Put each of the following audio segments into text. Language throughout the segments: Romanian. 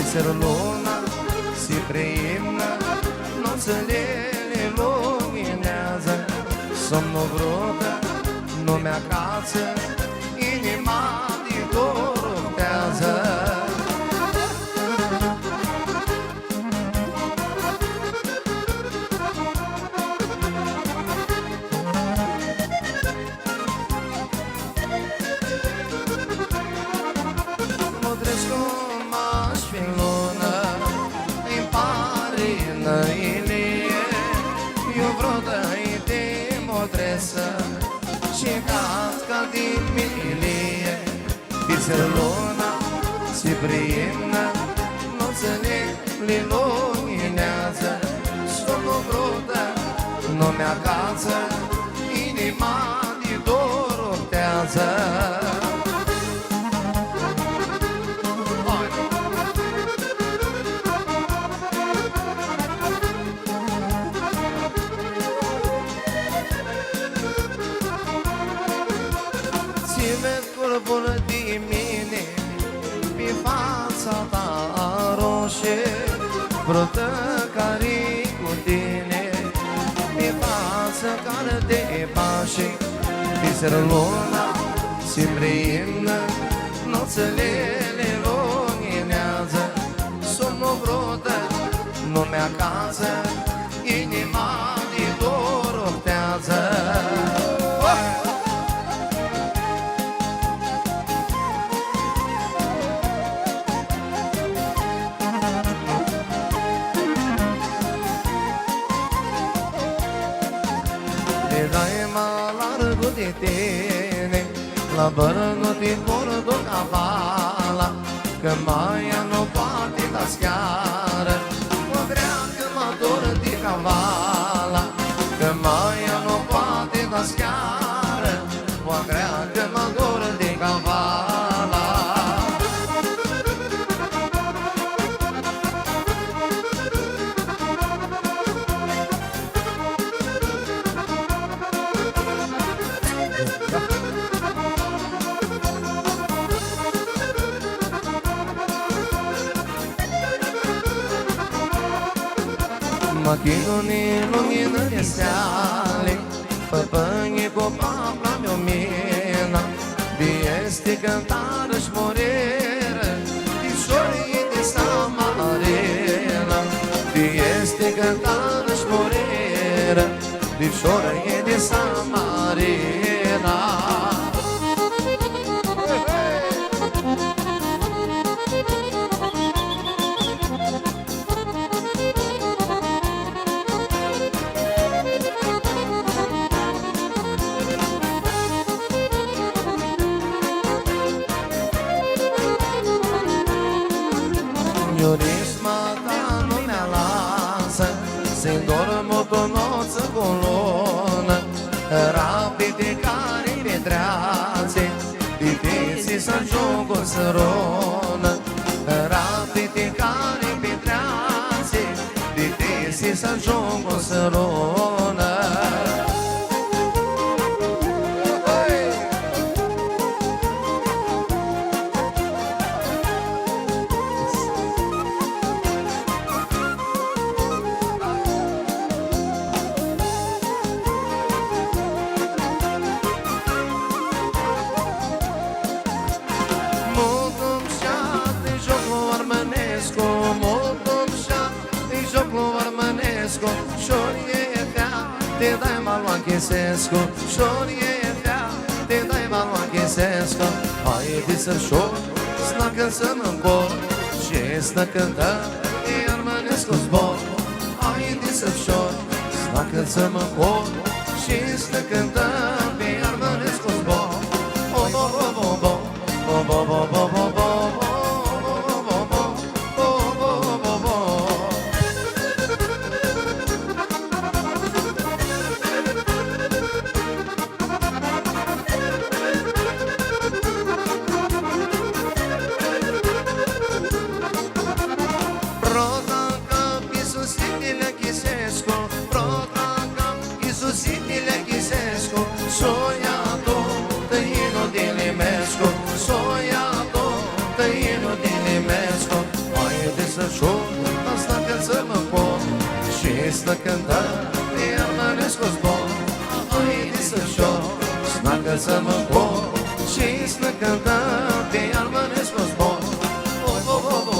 Biserul luna se preimnă, nopțile le luminează. Somnul vrudă nu mi-acață, inima de dor urtează. Și casca din milie, Biserul luna se preimnă, nopțile le luminează. Somnul vrudă nu mi-acață, inima de dor urtează. Corpul din mine, pe fața ta roșie, brută care cu tine, pe față care te pașe. Biserul luna se preimnă, nopțile le luminează. Somnul vrudă nu mi-acață, inima de dor urtează. De tine, la bărnul din bordul cavala, că maia nu poate da schiară, o grea că mă dor de cavala, că maia nu poate da schiară, o grea că mă dor de cavala. Machinul lumină de steale, păpănii cu papla mi-o mina, de este cântare-și moreră, Pișorii de Samarena. De este cântare-și moreră, Pișorii de Samarena. Iurisma ta nu mi-a lasă, se-i dorm o noță cu lună, rapide care mi-e treațe, difícil să ajung o sărună. Rapide care mi-e treațe, difícil să ajung o sărună. Te dai malo anche sesco, șorieta, te dai malo anche sesco. Haide să șor, să cântăm în cor, și să cântăm, iar mănesc un zbor. Haide să șor, să cântăm în cor, și să cântăm, iar mănesc un zbor. O bo bo bo bo, o bo bo bo bo bo. desășor, asta că să mă pot și să cântăm, iar mănesc o zbor. Hai desășor, snacă să mă pot și să cântăm, iar mănesc o zbor. Bo, bo, bo, bo,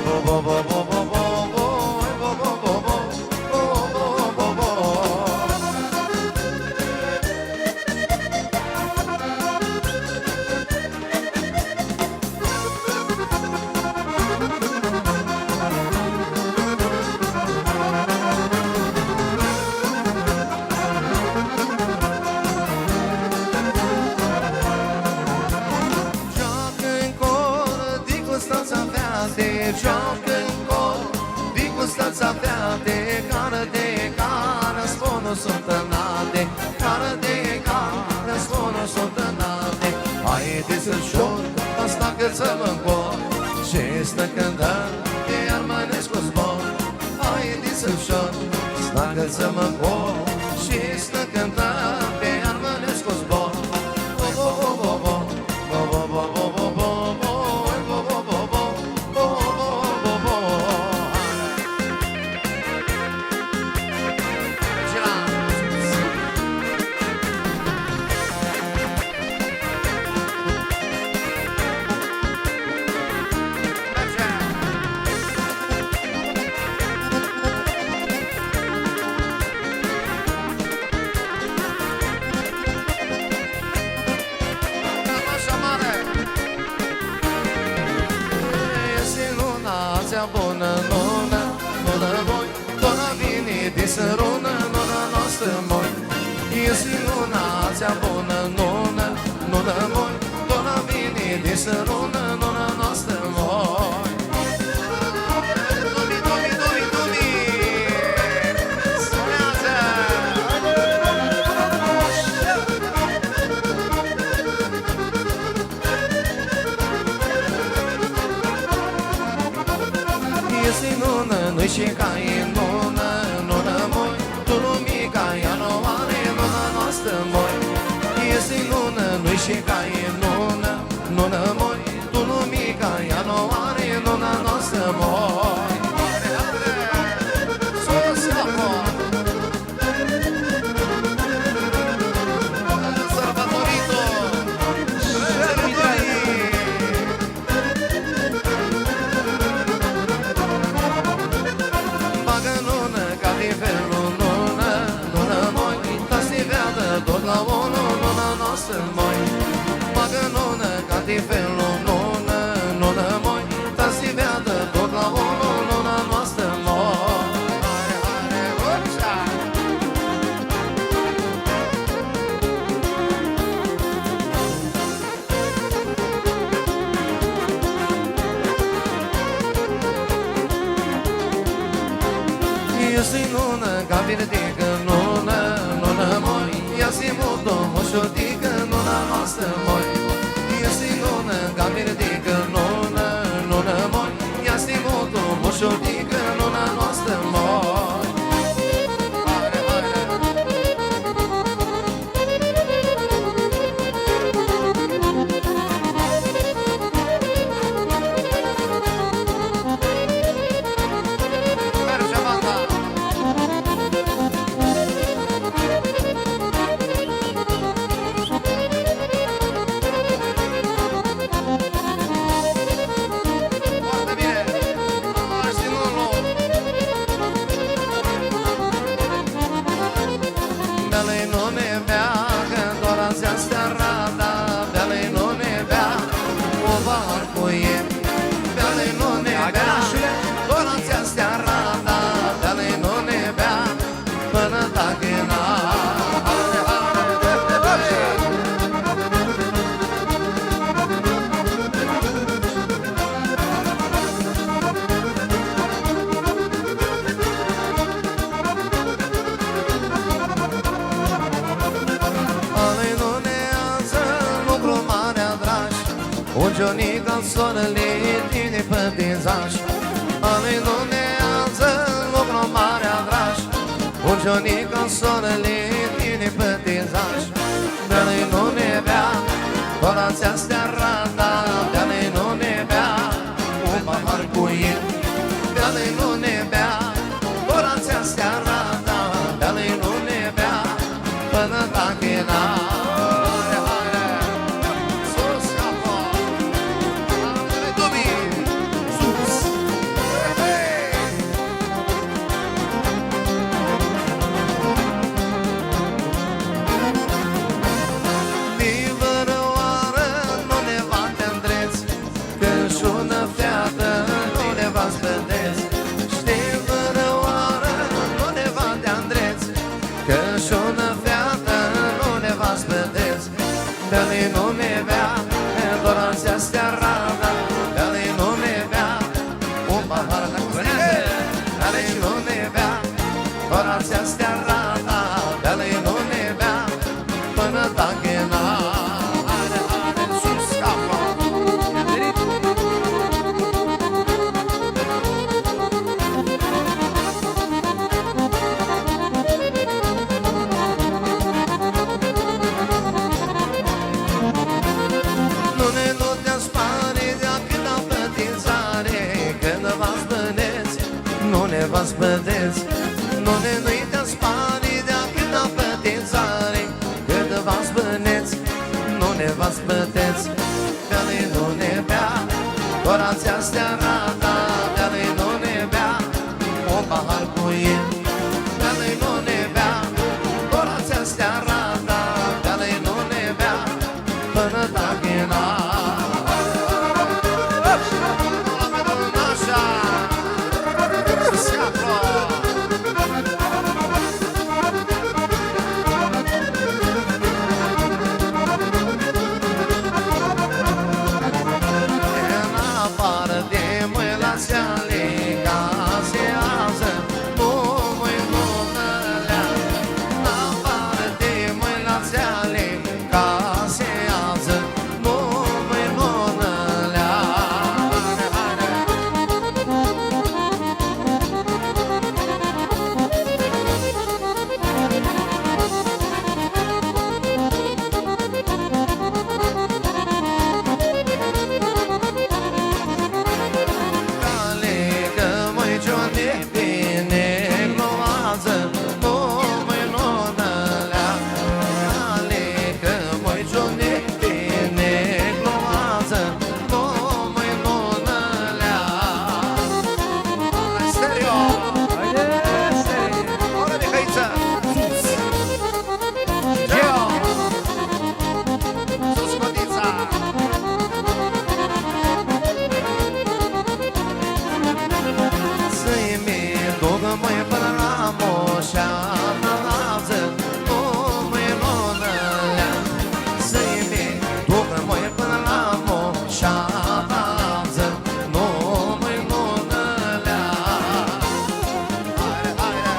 bo, bo, bo, bo, bo, bo. Joacă-n cor, dicu stața de cară de cară, spunul sunt tănate, cară de cară, spunul sunt tănate. Haide să-l-șor, asta că să mă încor, și stă cântăm, iar mănesc cu zbor. Haide să-l-șor, asta că să mă încor, și stă cântăm, iar mănesc cu zbor. Bo, bo, bo, bo, bo, bo, bo, bo, bo, bo. Bună lună, lună voi, luna vine de sărună, luna noastră moi. Este luna cea bună, lună, lună voi, luna vine de sărună, luna noastră moi. Dumi, dumi, dumi, dumi, sonează! Este lună, nu-i și ca e lună, lună moi, tu lumica, ea nu are luna noastră moi. Este lună, nu-i și ca e lună, lună moi, tu lumica, ea nu are luna noastră moi. Tot la unul, luna noastră moi. Bagă lună ca de felul, lună, lună moi. Dar se veadă tot la unul, luna noastră moi. Hai, hai, urța! Este lună ca verdecă, lună, lună moi. Ia-si mult-o, moșodică, luna noastră moi. Ia-si lună, ca verdecă, lună, lună moi. Ia-si mult-o, moșodică, luna noastră moi. Haide, haide! Merge, banda! Jonica soarele tine pe peisaș, ale lunează lucru mare drag. Un Jonica soarele tine pe peisaș, de-ale nu ne bea, colația astea rada, de-ale nu ne bea, un pahar cu el, Orația astea rata, de-a-lei nu ne bea până tachena. Haide, haide, sus, capă! Nu ne nu-te-ați pare de-a câta plătințare, când v-ați băneți, nu ne v-ați bădeți. Nu ne nu-te-ați pare de-a câta plătințare, când v-ați băneți, nu ne v-ați bădeți. De-a-lei nu ne bea, orația astea rata, de-a-lei nu ne bea un pahar cu el. De-a-lei nu ne bea, orația astea rata, de-a-lei nu ne bea până tachena. Așa! Se află! În afară de mâlațeale, casează numai numele. În afară de mâlațeale, casează numai numele. Haide, haide! Cale că măi ce-o-ne bine gloază, numai nonălea. Cale că măi ce-o-ne bine gloază, numai nonălea. Hai, stereo! Haide, stereo! Ora, Mihaiță! Geo! Sus, Mătița! Să-i mi-ducă măi până la moșeană lază, numai nonălea. Să-i mi-ducă măi până la moșeană lază, numai nonălea. Haide, haide!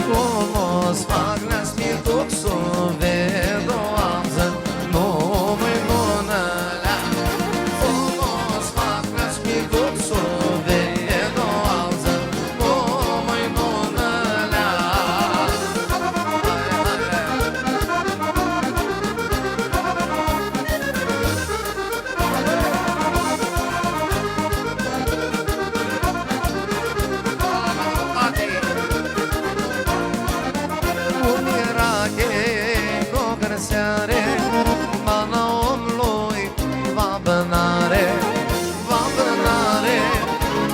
Frumos fac las-mi tuxul vedoază, numai nonălea. Frumos fac las-mi tuxul vedoază, numai nonălea. Haide, haide! Un irache cu cărseare, mana omului va bănare,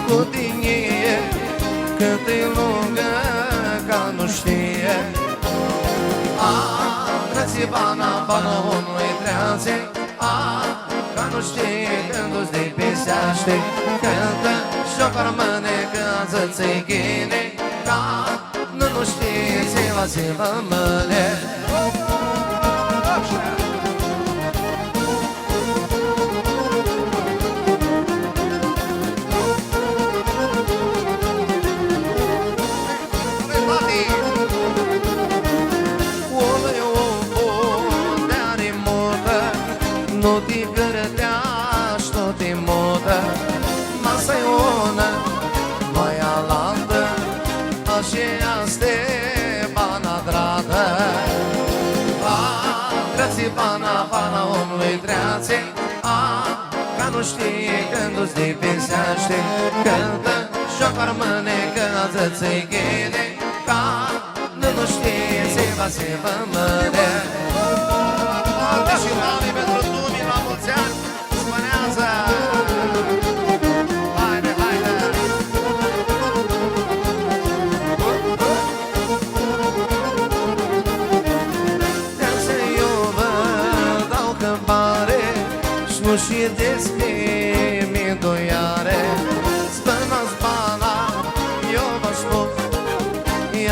cu tinie, cât e lungă ca nu știe. Trății bana omului treațe, ca nu știe când o-ți depiseaște. Cântă și-o rămâne când să-ți ghine, ca nu știe ți-la mâne. Nu te gărdeași, nu te mudă, masa-i una, mai alandă, așa este bana dragă. Trății bana omului treațe, ca nu știe când o-ți depiseaște. Cântă și-o rămâne când ți-i ghine, ca nu știe se va mâne. Alte și tale pentru lumii la mulți ani, spânează! Haide, haide! De-aia eu vă dau câmpare și nu știe despre minduiare. Spânați bana, eu vă spun,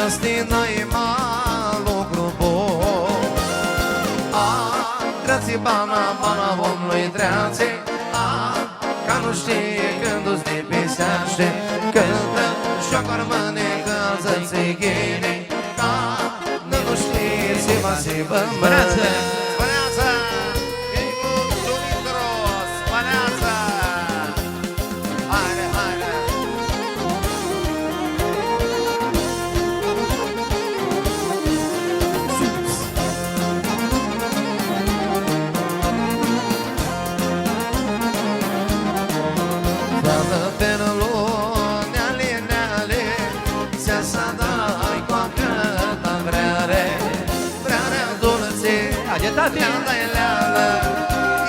este noi malul bana, bana omului treațe. Ca nu știe când o-ți lipisește, cântă și-o rămâne încălză-ți ghine. Ca nu știe se va se bămbătă. Spăneață! E cu Dumitros! Spăneață! Haide, haide!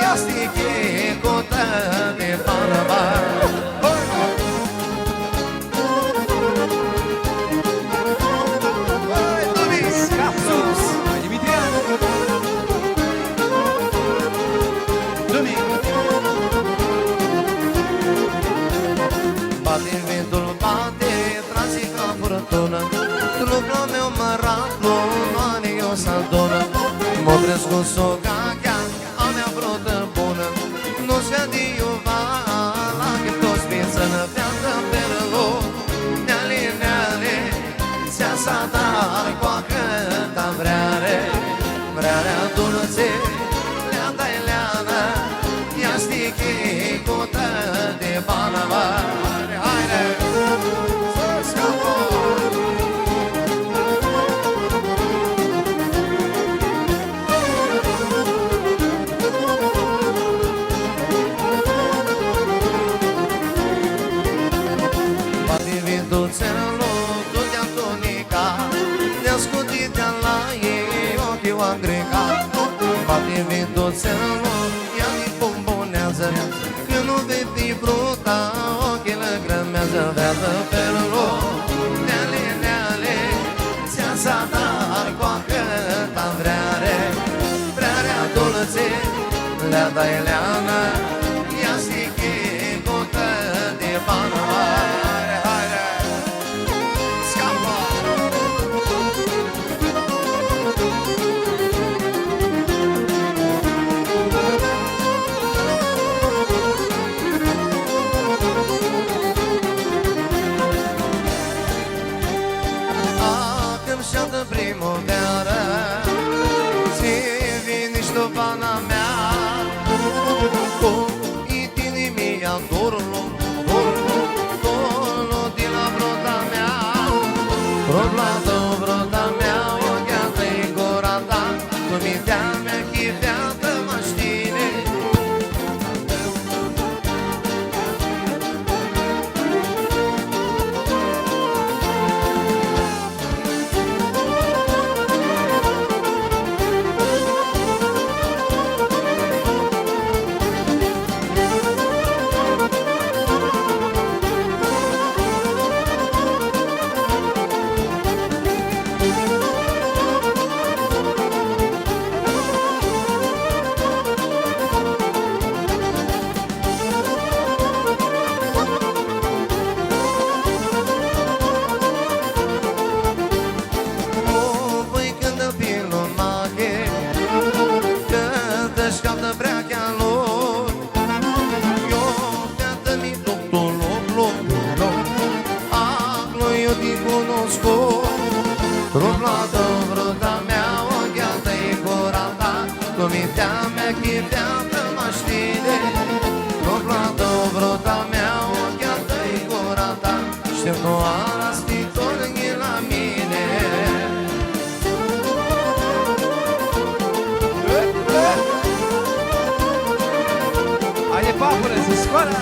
Ia stiche cu tăne panama. Sus! Mai Dimitrian! Bate ventul, bate, trage ca furtună. Lucrul meu mă raflu, nu eu s-adună. M-a crescut socaca, a mea frută bună. Nu-ți vede iuvala, că toți piesă-nă fiată pe râlul. Neale, neale, ți-a satar coacă ta vreare. Vrearea dulce, leanta e leană, ia stiche cu tă de Panama. Haide, haide, să scapă! Bate ventul țelul, ea-mi bombonează. Când nu vei bruta, ochii lăgrămează. Vrează pe râlul, neale, neale, ți-a satar coacă ta vreare. Vrearea dulce, leada e leană, ia stiche cu tă de Panama. Haide, scapă! Când-mi primăvară, ți vine ștofana mea. Cu intimia dorul, dorul, dorul din la vrota mea. Problată vrota mea, ochiată-i gura ta. Cu mintea mea chiveată mă știne. Rublată vrota mea, ochiată-i gura ta. Cu mintea mea chiveată mă știne. Rublată vrota mea, ochiată-i gura ta. Știu nu arasti torghi la mine. Haide, papule, să scoară!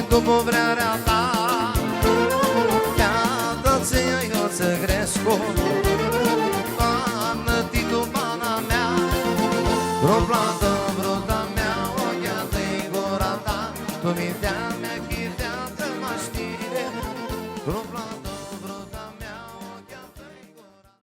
După vrearea ta, iată-ți eu să cresc.